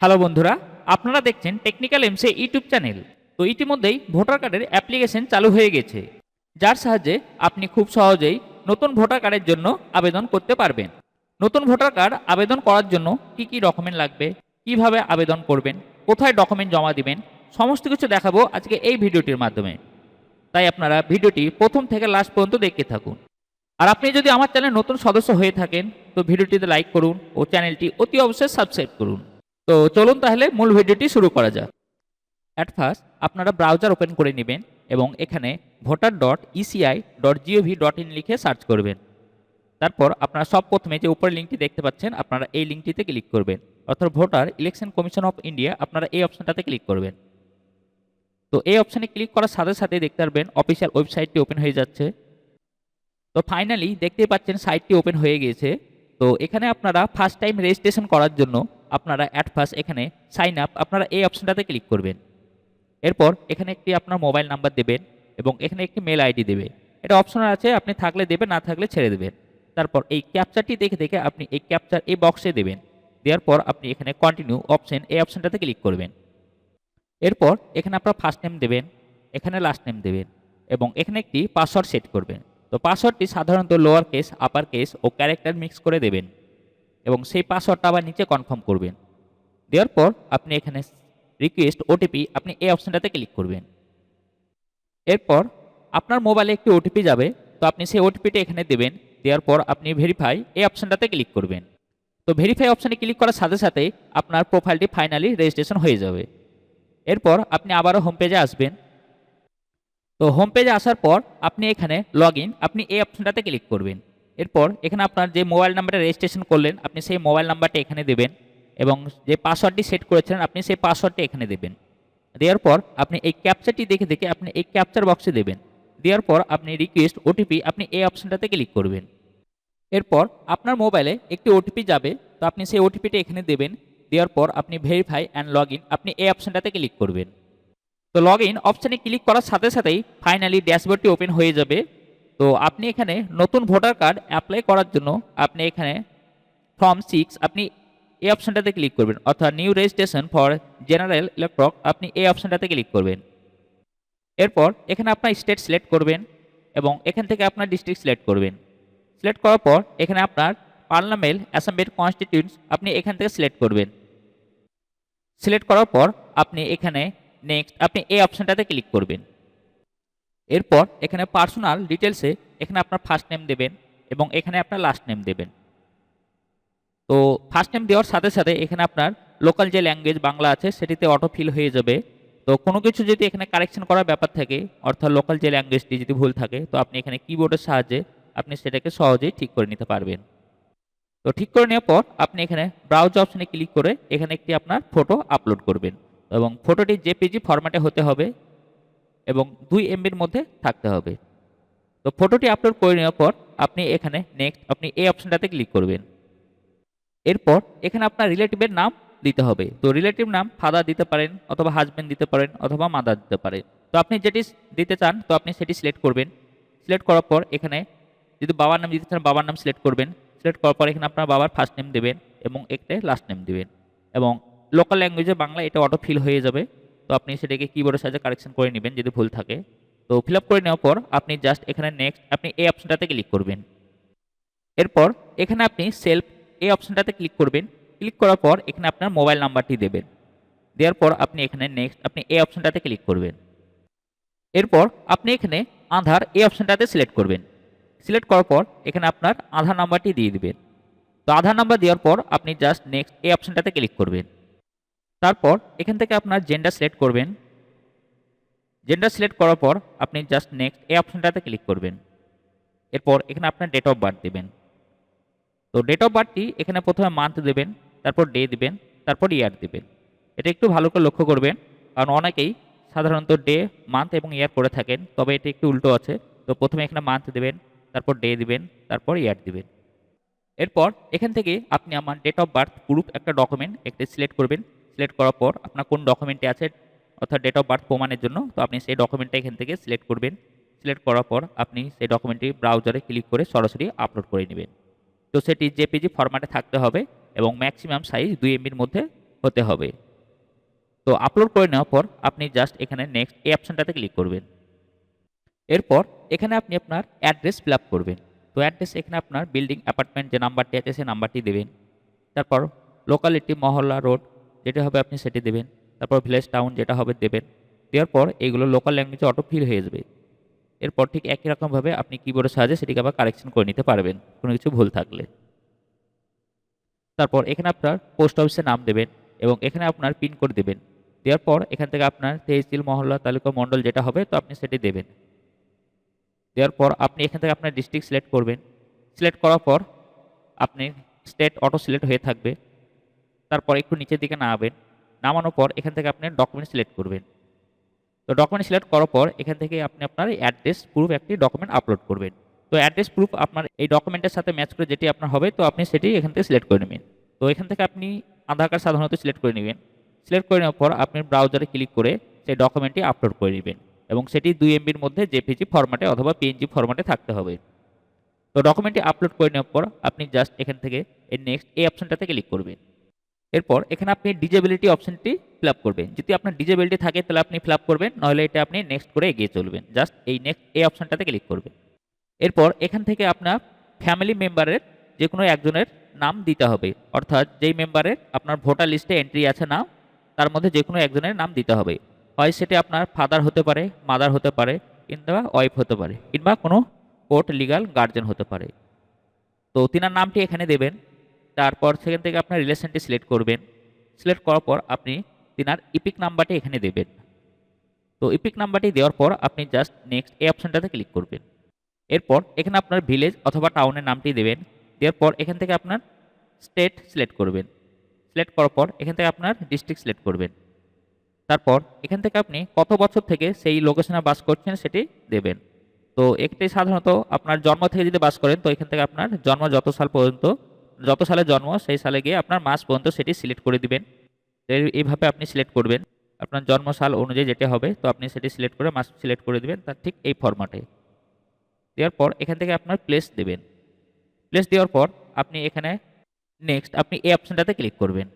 Hello বন্ধুরা, আপনারা দেখছেন টেকনিক্যাল এমসে ইউটিউব চ্যানেল। তো ইতিমধ্যেই ভোটার কার্ডের অ্যাপ্লিকেশন চালু হয়ে গেছে, যার সাহায্যে আপনি খুব সহজেই নতুন ভোটার কার্ডের জন্য আবেদন করতে পারবেন। নতুন ভোটার কার্ড আবেদন করার জন্য কি কি ডকুমেন্ট লাগবে, কিভাবে আবেদন করবেন, কোথায় ডকুমেন্ট জমা দিবেন, সমস্ত কিছু দেখাবো আজকে এই ভিডিওটির মাধ্যমে। তাই আপনারা ভিডিওটি প্রথম থেকে লাস্ট পর্যন্ত দেখতে থাকুন। আর আপনি যদি আমার চ্যানেল নতুন সদস্য হয়ে থাকেন তো ভিডিওটিতে লাইক করুন ও চ্যানেলটি অতি অবশ্যই সাবস্ক্রাইব করুন। তো চলুন তাহলে মূল ভিডিওটি শুরু করা যাক। অ্যাট ফার্স্ট আপনারা ব্রাউজার ওপেন করে নেবেন এবং এখানে voter.eci.gov.in লিখে সার্চ করবেন। তারপর আপনারা সব প্রথমে যে উপরের লিঙ্কটি দেখতে পাচ্ছেন আপনারা এই লিঙ্কটিতে ক্লিক করবেন, অর্থাৎ voter election commission of India, আপনারা এই অপশনটাতে ক্লিক করবেন। তো এই অপশনে ক্লিক করার সাথে সাথে দেখতে পারবেন অফিসিয়াল ওয়েবসাইটটি ওপেন হয়ে যাচ্ছে। তো ফাইনালি দেখতেই পাচ্ছেন সাইটটি ওপেন হয়ে গিয়েছে। তো এখানে আপনারা ফার্স্ট টাইম রেজিস্ট্রেশন করার জন্য আপনারা অ্যাট ফার্স্ট এখানে সাইন আপ, আপনারা এই অপশনটাতে ক্লিক করবেন। এরপর এখানে একটি আপনার মোবাইল নাম্বার দেবেন এবং এখানে একটি মেল আইডি দেবে। এটা অপশনাল আছে, আপনি থাকলে দেবেন, না থাকলে ছেড়ে দেবেন। তারপর এই ক্যাপচারটি দেখে দেখে আপনি এই ক্যাপচার এই বক্সে দেবেন। দেওয়ার পর আপনি এখানে কন্টিনিউ অপশন এই অপশনটাতে ক্লিক করবেন। এরপর এখানে আপনার ফার্স্ট নেম দেবেন, এখানে লাস্ট নেম দেবেন এবং এখানে একটি পাসওয়ার্ড সেট করবেন। তো পাসওয়ার্ডটি সাধারণত লোয়ার কেস, আপার কেস ও ক্যারেক্টার মিক্স করে দেবেন এবং সেই পাসওয়ার্ডটা আবার নিচে কনফার্ম করবেন। দেওয়ার পর আপনি এখানে রিকোয়েস্ট ওটিপি, আপনি এই অপশনটাতে ক্লিক করবেন। এরপর আপনার মোবাইলে একটি ওটিপি যাবে, তো আপনি সেই ওটিপিটা এখানে দেবেন। দেওয়ার পর আপনি ভেরিফাই এই অপশনটাতে ক্লিক করবেন। তো ভেরিফাই অপশনে ক্লিক করার সাথে সাথে আপনার প্রোফাইলটি ফাইনালি রেজিস্ট্রেশন হয়ে যাবে। এরপর আপনি আবারও হোম পেজে আসবেন। তো হোম পেজে আসার পর আপনি এখানে লগ ইন, আপনি এই অপশনটাতে ক্লিক করবেন। এরপর এখানে আপনার যে মোবাইল নাম্বারে রেজিস্ট্রেশন করলেন আপনি সেই মোবাইল নাম্বারটা এখানে দেবেন এবং যে পাসওয়ার্ডটি সেট করেছিলেন আপনি সেই পাসওয়ার্ডটা এখানে দেবেন। দেওয়ার পর আপনি এই ক্যাপচারটি দেখে দেখে আপনি এই ক্যাপচার বক্সে দেবেন। দেওয়ার পর আপনি রিকোয়েস্ট ওটিপি, আপনি এই অপশনটাতে ক্লিক করবেন। এরপর আপনার মোবাইলে একটি ওটিপি যাবে, তো আপনি সেই ওটিপিটা এখানে দেবেন। দেওয়ার পর আপনি ভেরিফাই অ্যান্ড লগ ইন, আপনি এই অপশনটাতে ক্লিক করবেন। তো লগ ইন অপশানে ক্লিক করার সাথে সাথেই ফাইনালি ড্যাশবোর্ডটি ওপেন হয়ে যাবে। তো আপনি এখানে নতুন ভোটার কার্ড অ্যাপ্লাই করার জন্য আপনি এখানে ফর্ম 6 আপনি এই অপশানটাতে ক্লিক করবেন, অর্থাৎ নিউ রেজিস্ট্রেশন ফর জেনারেল ইলেক্ট্রক, আপনি এই অপশানটাতে ক্লিক করবেন। এরপর এখানে আপনার স্টেট সিলেক্ট করবেন এবং এখান থেকে আপনার ডিস্ট্রিক্ট সিলেক্ট করবেন। সিলেক্ট করার পর এখানে আপনার পার্লামেন্ট অ্যাসেম্বলির কনস্টিটিউন্টস আপনি এখান থেকে সিলেক্ট করবেন। সিলেক্ট করার পর আপনি এখানে নেক্সট, আপনি এই অপশনটাতে ক্লিক করবেন। এরপর এখানে পার্সোনাল ডিটেলসে এখানে আপনার ফার্স্ট নেম দেবেন এবং এখানে আপনার লাস্ট নেম দেবেন। তো ফার্স্ট নেম দেওয়ার সাথে সাথে এখানে আপনার লোকাল যে ল্যাঙ্গুয়েজ বাংলা আছে সেটিতে অটো ফিল হয়ে যাবে। তো কোনো কিছু যদি এখানে কারেকশন করার ব্যাপার থাকে, অর্থাৎ লোকাল যে ল্যাঙ্গুয়েজটি যদি ভুল থাকে, তো আপনি এখানে কিবোর্ডের সাহায্যে আপনি সেটাকে সহজেই ঠিক করে নিতে পারবেন। তো ঠিক করে নেওয়ার পর আপনি এখানে ব্রাউজ অপশনে ক্লিক করে এখানে একটি আপনার ফটো আপলোড করবেন এবং ফটোটি জেপিজি ফরম্যাটে হতে হবে এবং 2 MBর মধ্যে থাকতে হবে। তো ফটোটি আপলোড করে নেওয়ার পর আপনি এখানে নেক্সট, আপনি এই অপশনটাতে ক্লিক করবেন। এরপর এখানে আপনার রিলেটিভের নাম দিতে হবে। তো রিলেটিভ নাম ফাদার দিতে পারেন অথবা হাজব্যান্ড দিতে পারেন অথবা মাদার দিতে পারেন। তো আপনি যেটি দিতে চান তো আপনি সেটি সিলেক্ট করবেন। সিলেক্ট করার পর এখানে যদি বাবার নাম দিতে চান বাবার নাম সিলেক্ট করবেন। সিলেক্ট করার পর এখানে আপনার বাবার ফার্স্ট নেম দেবেন এবং একটা লাস্ট নেম দেবেন এবং লোকাল ল্যাঙ্গুয়েজে বাংলা এটা অটো ফিল হয়ে যাবে। তো আপনি সেটাকে কিবোর্ডের সাহায্যে কারেকশন করে নেবেন যদি ভুল থাকে। তো ফিল আপ করে নেওয়ার পর আপনি জাস্ট এখানে নেক্সট, আপনি এই অপশনটাতে ক্লিক করবেন। এরপর এখানে আপনি সেলফ এই অপশনটাতে ক্লিক করবেন। ক্লিক করার পর এখানে আপনার মোবাইল নাম্বারটি দেবেন। দেওয়ার পর আপনি এখানে নেক্সট, আপনি এই অপশনটাতে ক্লিক করবেন। এরপর আপনি এখানে আধার এই অপশনটাতে সিলেক্ট করবেন। সিলেক্ট করার পর এখানে আপনার আধার নাম্বারটি দিয়ে দিবেন। তো আধার নাম্বার দেওয়ার পর আপনি জাস্ট নেক্সট এই অপশনটাতে ক্লিক করবেন। তারপর এখান থেকে আপনার জেন্ডার সিলেক্ট করবেন। জেন্ডার সিলেক্ট করার পর আপনি জাস্ট নেক্সট এই অপশনটাতে ক্লিক করবেন। এরপর এখানে আপনার ডেট অফ বার্থ দেবেন। তো ডেট অফ বার্থটি এখানে প্রথমে মান্থ দেবেন, তারপর ডে দিবেন, তারপর ইয়ার দিবেন। এটা একটু ভালো করে লক্ষ্য করবেন, কারণ অনেকেই সাধারণত ডে, মান্থ এবং ইয়ার করে থাকেন, তবে এটা একটু উল্টো আছে। তো প্রথমে এখানে মান্থ দেবেন, তারপর ডে দিবেন, তারপর ইয়ার দিবেন। এরপর এখান থেকে আপনি আমার ডেট অফ বার্থ প্রুফ একটা ডকুমেন্ট একটা সিলেক্ট করবেন। সিলেক্ট করার পর আপনার কোন ডকুমেন্টে আছে, অর্থাৎ ডেট অফ বার্থ প্রমাণের জন্য, তো আপনি সেই ডকুমেন্টটা এখান থেকে সিলেক্ট করবেন। সিলেক্ট করার পর আপনি সেই ডকুমেন্টটি ব্রাউজারে ক্লিক করে সরাসরি আপলোড করে নেবেন। তো সেটি জেপিজি ফরম্যাটে থাকতে হবে এবং ম্যাক্সিমাম সাইজ 2 MBর মধ্যে হতে হবে। তো আপলোড করে নেওয়ার পর আপনি জাস্ট এখানে নেক্সট এই অপশনটাতে ক্লিক করবেন। এরপর এখানে আপনি আপনার অ্যাড্রেস ফিল আপ করবেন। তো অ্যাড্রেস এখানে আপনার বিল্ডিং অ্যাপার্টমেন্ট যে নাম্বারটি আছে সেই নাম্বারটি দেবেন। তারপর লোকালিটি মহল্লা রোড যেটা হবে আপনি সেটি দেবেন। তারপর ভিলেজ টাউন যেটা হবে দেবেন। দেওয়ার পর এইগুলো লোকাল ল্যাঙ্গুয়েজে অটো ফিল হয়ে যাবে। এরপর ঠিক একই রকমভাবে আপনি কিবোর্ডের সাহায্যে সেটিকে আবার কারেকশন করে নিতে পারবেন কোনো কিছু ভুল থাকলে। তারপর এখানে আপনার পোস্ট অফিসের নাম দেবেন এবং এখানে আপনার পিনকোড দেবেন। দেওয়ার পর এখান থেকে আপনার তহসিল মহল্লা তালুকা মণ্ডল যেটা হবে তো আপনি সেটি দেবেন। দেওয়ার পর আপনি এখান থেকে আপনার ডিস্ট্রিক্ট সিলেক্ট করবেন। সিলেক্ট করার পর আপনি স্টেট অটো সিলেক্ট হয়ে থাকবে। তারপর একটু নিচের দিকে নামাবেন। নামানোর পর এখান থেকে আপনি ডকুমেন্ট সিলেক্ট করবেন। তো ডকুমেন্ট সিলেক্ট করার পর এখান থেকে আপনি আপনার অ্যাড্রেস প্রুফ একটি ডকুমেন্ট আপলোড করবেন। তো অ্যাড্রেস প্রুফ আপনার এই ডকুমেন্টের সাথে ম্যাচ করে যেটি আপনার হবে তো আপনি সেটি এখান থেকে সিলেক্ট করে নেবেন। তো এখান থেকে আপনি আধার কার্ড সাধারণত সিলেক্ট করে নেবেন। সিলেক্ট করে নেওয়ার পর আপনি ব্রাউজারে ক্লিক করে সেই ডকুমেন্টটি আপলোড করে নেবেন এবং সেটি 2 MBর মধ্যে জেপিজি ফরম্যাটে অথবা পিএনজি ফরম্যাটে থাকতে হবে। তো ডকুমেন্টটি আপলোড করে নেওয়ার পর আপনি জাস্ট এখান থেকে এই নেক্সট এই অপশনটাতে ক্লিক করবেন। এরপর এখানে আপনি ডিজেবিলিটি অপশনটি ফিল আপ করবেন। যদি আপনার ডিজেবিলিটি থাকে তাহলে আপনি ফিল আপ করবেন, নইলে এটা আপনি নেক্সট করে এগিয়ে চলবেন। জাস্ট এই নেক্সট এই অপশনটাতে ক্লিক করবেন। এরপর এখান থেকে আপনার ফ্যামিলি মেম্বারের যে কোনো একজনের নাম দিতে হবে, অর্থাৎ যেই মেম্বারের আপনার ভোটার লিস্টে এন্ট্রি আছে নাম তার মধ্যে যে কোনো একজনের নাম দিতে হবে। হয় সেটি আপনার ফাদার হতে পারে, মাদার হতে পারে, কিংবা ওয়াইফ হতে পারে, কিংবা কোনো কোর্ট লিগাল গার্জেন হতে পারে। তো তিনার নামটি এখানে দেবেন। তারপর সেখান থেকে আপনার রিলেশনটি সিলেক্ট করবেন। সিলেক্ট করার পর আপনি তিনার ইপিক নাম্বারটি এখানে দেবেন। তো ইপিক নাম্বারটি দেওয়ার পর আপনি জাস্ট নেক্সট এই অপশনটাতে ক্লিক করবেন। এরপর এখানে আপনার ভিলেজ অথবা টাউনের নামটি দেবেন। দেওয়ার পর এখান থেকে আপনার স্টেট সিলেক্ট করবেন। সিলেক্ট করার পর এখান থেকে আপনার ডিস্ট্রিক্ট সিলেক্ট করবেন। তারপর এখান থেকে আপনি কত বছর থেকে সেই লোকেশনে বাস করছেন সেটি দেবেন। তো একটি সাধারণত আপনার জন্ম থেকে যদি বাস করেন তো এখান থেকে আপনার জন্ম যত সাল পর্যন্ত, যত সালে জন্ম সেই সালে গিয়ে আপনার মাস পর্যন্ত সেটি সিলেক্ট করে দিবেন। এইভাবে আপনি সিলেক্ট করবেন আপনার জন্ম সাল অনুযায়ী যেটা হবে, তো আপনি সেটি সিলেক্ট করে মাস সিলেক্ট করে দিবেন তার ঠিক এই ফরম্যাটে। দেওয়ার পর এখান থেকে আপনার প্লেস দেবেন। প্লেস দেওয়ার পর আপনি এখানে নেক্সট আপনি এই অপশনটাতে ক্লিক করবেন।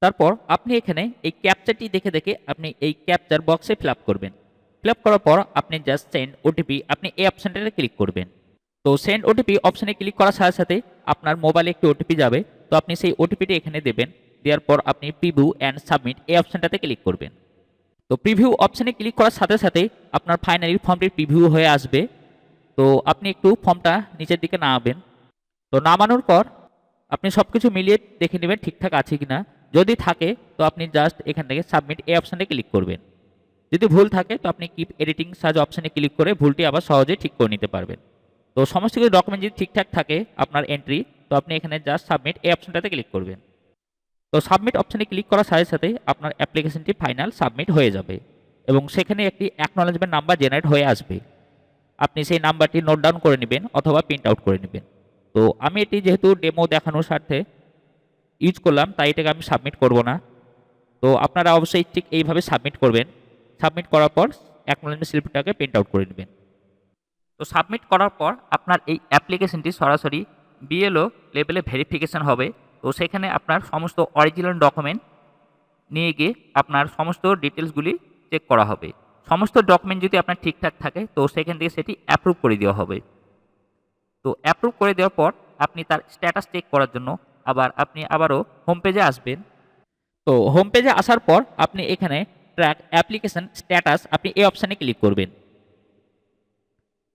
তারপর আপনি এখানে এই ক্যাপচারটি দেখে দেখে আপনি এই ক্যাপচার বক্সে ফিল আপ করবেন। ফিল আপ করার পর আপনি জাস্ট সেন্ড ওটিপি আপনি এই অপশনটাতে ক্লিক করবেন। তো সেন্ড ওটিপি অপশনে ক্লিক করার সাথে সাথে আপনার মোবাইলে একটি ওটিপি যাবে, তো আপনি সেই ওটিপিটি এখানে দেবেন। দেওয়ার পর আপনি প্রিভিউ অ্যান্ড সাবমিট এই অপশনটাতে ক্লিক করবেন। তো প্রিভিউ অপশনে ক্লিক করার সাথে সাথে আপনার ফাইনালি ফর্মটি প্রিভিউ হয়ে আসবে। তো আপনি একটু ফর্মটা নিচের দিকে নামাবেন। তো নামানোর পর আপনি সব কিছু মিলিয়ে দেখে নেবেন ঠিকঠাক আছে কিনা। যদি থাকে তো আপনি জাস্ট এখান থেকে সাবমিট এই অপশানে ক্লিক করবেন। যদি ভুল থাকে তো আপনি কিপ এডিটিং সার্চ অপশানে ক্লিক করে ভুলটি আবার সহজেই ঠিক করে নিতে পারবেন। তো সমস্ত কিছু ডকুমেন্ট যদি ঠিকঠাক থাকে আপনার এন্ট্রি, তো আপনি এখানে জাস্ট সাবমিট এই অপশানটাতে ক্লিক করবেন। তো সাবমিট অপশানে ক্লিক করার সাথে সাথে আপনার অ্যাপ্লিকেশনটি ফাইনাল সাবমিট হয়ে যাবে এবং সেখানে একটি অ্যাকনলেজমেন্ট নাম্বার জেনারেট হয়ে আসবে। আপনি সেই নাম্বারটি নোট ডাউন করে নেবেন অথবা প্রিন্ট আউট করে নেবেন। তো আমি এটি যেহেতু ডেমো দেখানোর স্বার্থে ইউজ করলাম তাই এটাকে আমি সাবমিট করব না। তো আপনারা অবশ্যই ঠিক এইভাবে সাবমিট করবেন। সাবমিট করার পর অ্যাকনলেজমেন্ট স্লিপটাকে প্রিন্ট আউট করে নেবেন। তো সাবমিট করার পর আপনার এই অ্যাপ্লিকেশনটি সরাসরি বিএলও লেভেলে ভেরিফিকেশন হবে। তো সেখানে আপনার সমস্ত অরিজিনাল ডকুমেন্ট নিয়ে গিয়ে আপনার সমস্ত ডিটেলসগুলি চেক করা হবে। সমস্ত ডকুমেন্ট যদি আপনার ঠিকঠাক থাকে তো সেখান থেকে সেটি অ্যাপ্রুভ করে দেওয়া হবে। তো অ্যাপ্রুভ করে দেওয়ার পর আপনি তার স্ট্যাটাস চেক করার জন্য আপনি আবারও হোম পেজে আসবেন। তো হোম পেজে আসার পর আপনি এখানে ট্র্যাক অ্যাপ্লিকেশন স্ট্যাটাস আপনি এই অপশানে ক্লিক করবেন।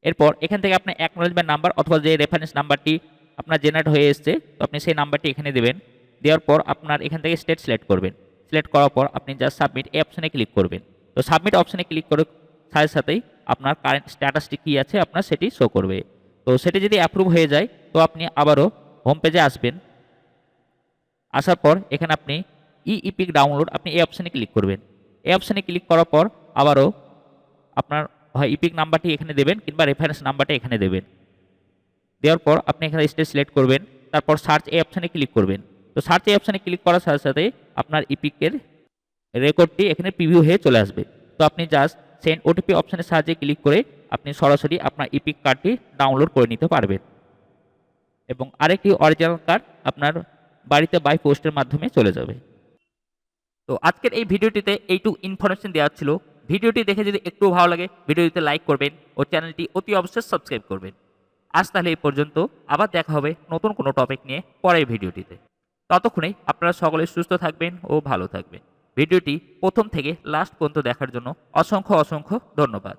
এরপর এখান থেকে আপনার অ্যাকনলেজমেন্ট নাম্বার অথবা যে রেফারেন্স নাম্বারটি আপনার জেনারেট হয়ে এসছে তো আপনি সেই নাম্বারটি এখানে দেবেন। দেওয়ার পর আপনার এখান থেকে স্টেট সিলেক্ট করবেন। সিলেক্ট করার পর আপনি জাস্ট সাবমিট এই অপশানে ক্লিক করবেন। তো সাবমিট অপশানে ক্লিক করে সাথে সাথেই আপনার কারেন্ট স্ট্যাটাসটি কী আছে আপনার সেটি শো করবে। তো সেটি যদি অ্যাপ্রুভ হয়ে যায় তো আপনি আবারও হোম পেজে আসবেন। আসার পর এখানে আপনি ইপিক ডাউনলোড আপনি এই অপশানে ক্লিক করবেন। এই অপশানে ক্লিক করার পর আবারও আপনার হয় ইপিক নাম্বারটি এখানে দেবেন কিংবা রেফারেন্স নাম্বারটা এখানে দেবেন। দেওয়ার পর আপনি এখানে স্টেট সিলেক্ট করবেন। তারপর সার্চ এই অপশানে ক্লিক করবেন। তো সার্চ এই অপশানে ক্লিক করার সাথে সাথে আপনার ইপিকের রেকর্ডটি এখানে প্রিভিউ হয়ে চলে আসবে। তো আপনি জাস্ট সেন্ড ওটিপি অপশানের সাহায্যে ক্লিক করে আপনি সরাসরি আপনার ইপিক কার্ডটি ডাউনলোড করে নিতে পারবেন এবং আরেকটি অরিজিনাল কার্ড আপনার বাড়িতে বাই পোস্টের মাধ্যমে চলে যাবে। তো আজকের এই ভিডিওটিতে এইটুকু ইনফরমেশন দেওয়া ছিল। ভিডিওটি দেখে যদি একটু ভালো লাগে ভিডিওটিতে লাইক করবেন ও চ্যানেলটি অতি অবশ্যই সাবস্ক্রাইব করবেন। আজ তাহলে এই পর্যন্ত, আবার দেখা হবে নতুন কোনো টপিক নিয়ে পরের ভিডিওটিতে। ততক্ষণে আপনারা সকলে সুস্থ থাকবেন ও ভালো থাকবেন। ভিডিওটি প্রথম থেকে লাস্ট পর্যন্ত দেখার জন্য অসংখ্য অসংখ্য ধন্যবাদ।